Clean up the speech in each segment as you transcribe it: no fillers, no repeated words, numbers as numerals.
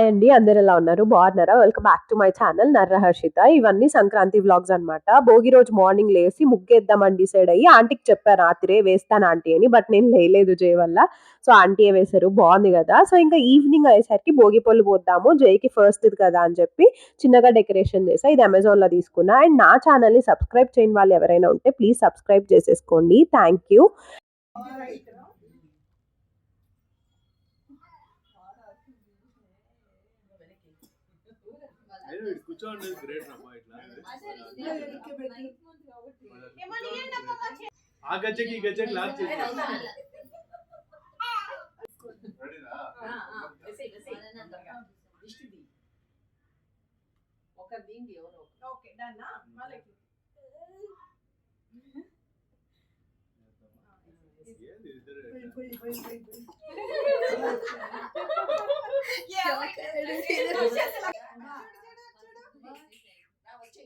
Hi అండి, అందరు ఎలా ఉన్నారు? బాగున్నారా? Welcome back to my channel Narra Harshitha. ఇవన్నీ సంక్రాంతి వ్లాగ్స్ అనమాట. భోగి రోజు మార్నింగ్ లేసి ముగ్గేద్దామని డిసైడ్ అయ్యి ఆంటీకి చెప్పాను రాత్రే వేస్తాను ఆంటీ అని. బట్ నేను లేలేదు జై వల్ల. సో ఆంటీయే వేశారు, బాగుంది కదా. సో ఇంకా ఈవినింగ్ అయ్యేసరికి భోగి పళ్ళు పోద్దాము, జైకి ఫస్ట్ ఇది కదా అని చెప్పి చిన్నగా డెకరేషన్ చేసా. ఇది అమెజాన్ లో తీసుకున్నా. అండ్ నా ఛానల్ ని సబ్స్క్రైబ్ చేయని వాళ్ళు ఎవరైనా ఉంటే ప్లీజ్ సబ్స్క్రైబ్ చేసేసుకోండి. Thank you. కూర్చోండి, గ్రేట్ అమ్మా. ఇట్లా ఆ గజ్జకి ఈ గజ్జకి లాక్ చేసి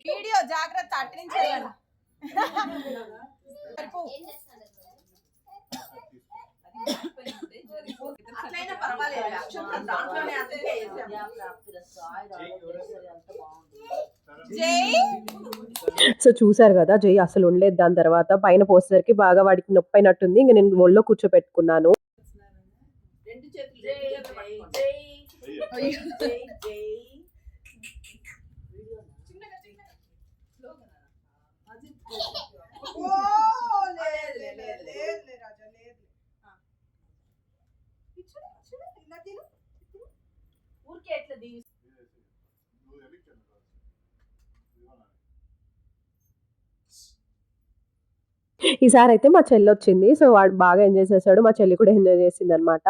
వీడియో జాగ్రత్త అట్టించాలి. సో చూసారు కదా, జై అసలు ఉండలేదు. దాని తర్వాత పైన పోసేసరికి బాగా వాడికి నొప్పి అయినట్టుంది. ఇంకా నేను ఒళ్ళో కూర్చోపెట్టుకున్నాను. ఊరికే ఎట్లా దీవి ఈసారి అయితే మా చెల్లి వచ్చింది. సో వాడు బాగా ఎంజాయ్ చేశాడు, మా చెల్లి కూడా ఎంజాయ్ చేసింది అనమాట.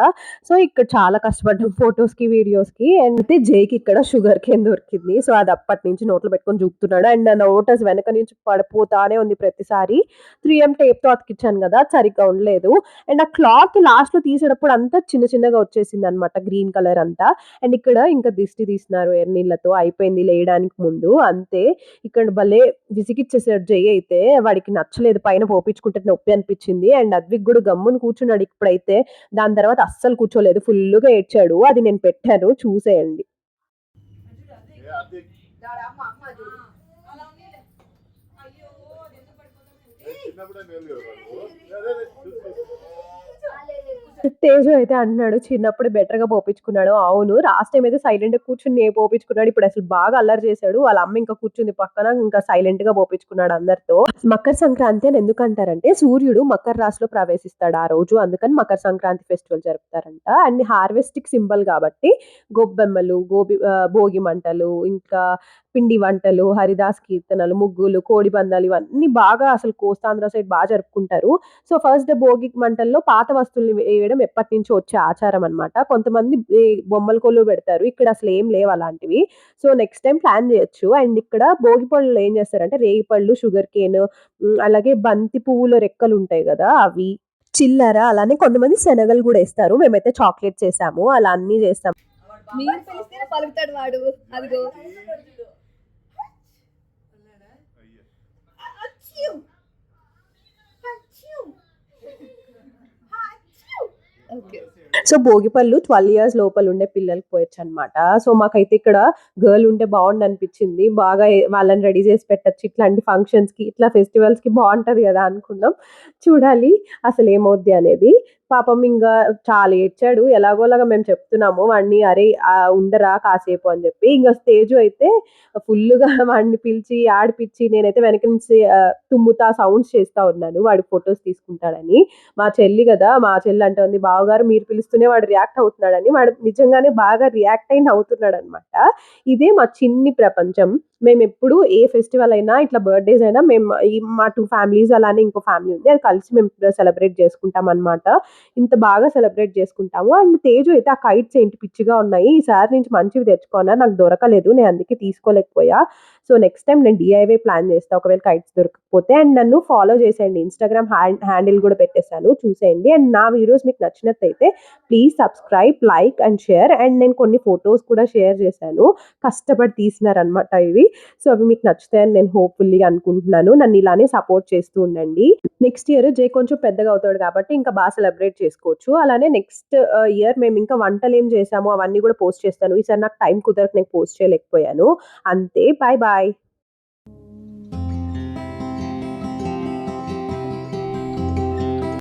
సో ఇక్కడ చాలా కష్టపడ్డాం ఫొటోస్ కి, వీడియోస్ కి. అండ్ అయితే జైకి ఇక్కడ షుగర్ కేన్ దొరికింది. సో అది అప్పటి నుంచి నోట్లో పెట్టుకొని చూపుతున్నాడు. అండ్ నోటస్ వెనక నుంచి పడిపోతానే ఉంది ప్రతిసారి. 3M టేప్ తో అతికిచ్చాను కదా, సరిగ్గా ఉండలేదు. అండ్ ఆ క్లాత్ లాస్ట్ లో తీసేటప్పుడు అంతా చిన్న చిన్నగా వచ్చేసింది అనమాట, గ్రీన్ కలర్ అంతా. అండ్ ఇక్కడ ఇంకా దిష్టి తీసినారు ఎర్నీళ్ళతో, అయిపోయింది లేయడానికి ముందు అంతే. ఇక్కడ భలే విసిగిచ్చేసాడు జై. అయితే వాడికి నచ్చలేదు, పైన పోపించుకుంటే నొప్పి అనిపించింది. అండ్ అద్విక్ కూడా గమ్మును కూర్చున్నాడు ఇప్పుడైతే. దాని తర్వాత అస్సలు కూర్చోలేదు, ఫుల్గా ఏడ్చాడు. అది నేను పెట్టాను, చూసేయండి. తేజు అయితే అంటున్నాడు చిన్నప్పుడు బెటర్ గా పోపించుకున్నాడు. అవును, లాస్ట్ టైం అయితే సైలెంట్ గా కూర్చుని పోపించుకున్నాడు. ఇప్పుడు అసలు బాగా అల్లరి చేశాడు. వాళ్ళ అమ్మ ఇంకా కూర్చుంది పక్కన, ఇంకా సైలెంట్ గా పోపించుకున్నాడు అందరితో. మకర సంక్రాంతి అని ఎందుకు అంటారంటే సూర్యుడు మకర రాశిలో ప్రవేశిస్తాడు ఆ రోజు, అందుకని Makar Sankranti festival జరుపుతారంట. And హార్వెస్టిక్ symbol కాబట్టి గొబ్బెమ్మలు, భోగి మంటలు, ఇంకా పిండి వంటలు, హరిదాస్ కీర్తనలు, ముగ్గులు, కోడి పందాలు, ఇవన్నీ బాగా అసలు కోస్తాంధ్ర సైడ్ బాగా జరుపుకుంటారు. సో ఫస్ట్ డే భోగి మంటల్లో పాత వస్తువుల్ని వేయడం ఎప్పటి నుంచో వచ్చే ఆచారం అనమాట. కొంతమంది బొమ్మల కొలువు పెడతారు, ఇక్కడ అసలు ఏం లేవు అలాంటివి. సో నెక్స్ట్ టైం ప్లాన్ చేయొచ్చు. అండ్ ఇక్కడ భోగి పళ్ళు ఏం చేస్తారంటే రేగి పళ్ళు, షుగర్ కేన్, అలాగే బంతి పువ్వుల రెక్కలు ఉంటాయి కదా అవి, చిల్లర, అలానే కొంతమంది శనగలు కూడా వేస్తారు. మేమైతే చాక్లెట్ చేసాము, అలా అన్ని చేస్తాము. పలుకుతాడు వాడు. అదిగో సో భోగిపళ్ళు 12 years లోపల ఉండే పిల్లలకి పోయొచ్చు అనమాట. సో మాకైతే ఇక్కడ గర్ల్ ఉంటే బాగుండు అనిపించింది. బాగా వాళ్ళని రెడీ చేసి పెట్టచ్చు ఇట్లాంటి ఫంక్షన్స్ కి, ఇట్లా ఫెస్టివల్స్ కి బాగుంటది కదా అనుకున్నాం. చూడాలి అసలు ఏమవుద్ది అనేది. పాపం ఇంకా చాలా ఏడ్చాడు. ఎలాగోలాగా మేము చెప్తున్నాము వాడిని, అరే ఉండరా కాసేపు అని చెప్పి. ఇంకా స్టేజ్ అయితే ఫుల్గా వాడిని పిలిచి ఆడిపించి, నేనైతే వెనక నుంచి తుమ్ముతా సౌండ్స్ చేస్తా ఉన్నాను వాడి ఫొటోస్ తీసుకుంటాడని. మా చెల్లి కదా, మా చెల్లి అంటుంది బావగారు మీరు పిలుస్తూనే వాడు రియాక్ట్ అవుతున్నాడని. వాడు నిజంగానే బాగా రియాక్ట్ అయిన అవుతున్నాడు అనమాట. ఇదే మా చిన్ని ప్రపంచం. మేము ఎప్పుడు ఏ ఫెస్టివల్ అయినా, ఇట్లా బర్త్డేస్ అయినా, మేము మా 2 families అలానే ఇంకో ఫ్యామిలీ ఉంది, అది కలిసి మేము సెలబ్రేట్ చేసుకుంటాం అనమాట. ఇంత బాగా సెలబ్రేట్ చేసుకుంటాము. అండ్ తేజు అయితే ఆ కైట్స్ ఏంటి పిచ్చిగా ఉన్నాయి, ఈసారి నుంచి మంచివి తెచ్చుకోనా, నాకు దొరకలేదు, నేను అందుకే తీసుకోలేకపోయా. సో నెక్స్ట్ టైం నేను DIY ప్లాన్ చేస్తాను ఒకవేళ కైట్స్ దొరకకపోతే. అండ్ నన్ను ఫాలో చేసేయండి, ఇన్స్టాగ్రామ్ హ్యాండిల్ కూడా పెట్టేశాను, చూసేయండి. అండ్ నా వీడియోస్ మీకు నచ్చినట్లయితే please subscribe, like and share. And నేను కొన్ని ఫొటోస్ కూడా షేర్ చేశాను, కష్టపడి తీసినారనమాట ఇవి. సో అవి మీకు నచ్చుతాయని నేను హోప్ఫుల్లీ అనుకుంటున్నాను. నన్ను ఇలానే సపోర్ట్ చేస్తూ ఉండండి. నెక్స్ట్ ఇయర్ జే కొంచెం పెద్దగా అవుతాడు కాబట్టి ఇంకా బాగా సెలబ్రేట్ చేసుకోవచ్చు. అలానే నెక్స్ట్ ఇయర్ మేము ఇంకా వంటలేం చేసాము అవన్నీ కూడా పోస్ట్ చేస్తాను. ఈసారి నాకు టైం కుదరక నేను పోస్ట్ చేయలేకపోయాను. అంతే. Bye bye.